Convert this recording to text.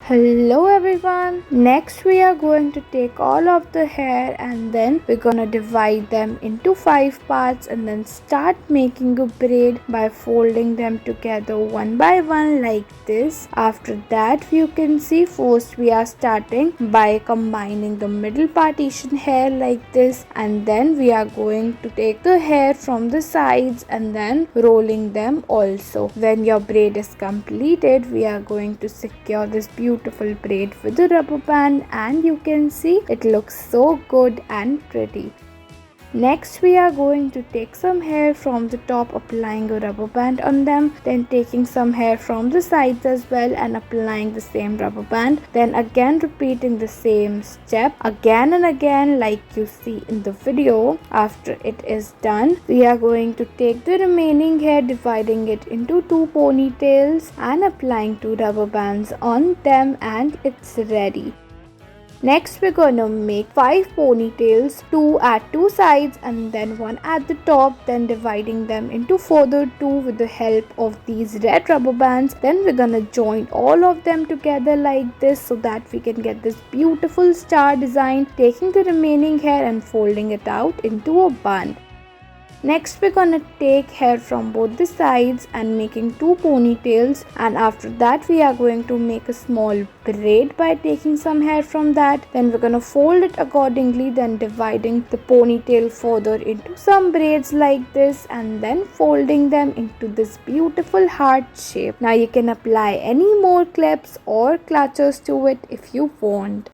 Hello everyone. Next we are going to take all of the hair and then we're gonna divide them into 5 parts and then start making a braid by folding them together one by one like this. After that you can see first we are starting by combining the middle partition hair like this, and then we are going to take the hair from the sides and then rolling them also. When your braid is completed, we are going to secure this beautiful braid with a rubber band, and you can see it looks so good and pretty. Next we are going to take some hair from the top, applying a rubber band on them, then taking some hair from the sides as well and applying the same rubber band, then again repeating the same step again and again like you see in the video. After it is done, we are going to take the remaining hair, dividing it into 2 ponytails and applying 2 rubber bands on them, and it's ready. Next we're gonna make 5 ponytails, 2 at 2 sides and then 1 at the top, then dividing them into further 2 with the help of these red rubber bands. Then we're gonna join all of them together like this so that we can get this beautiful star design, taking the remaining hair and folding it out into a bun. Next we're gonna take hair from both the sides and making 2 ponytails, and after that we are going to make a small braid by taking some hair from that. Then we're gonna fold it accordingly, then dividing the ponytail further into some braids like this and then folding them into this beautiful heart shape. Now you can apply any more clips or clutches to it if you want.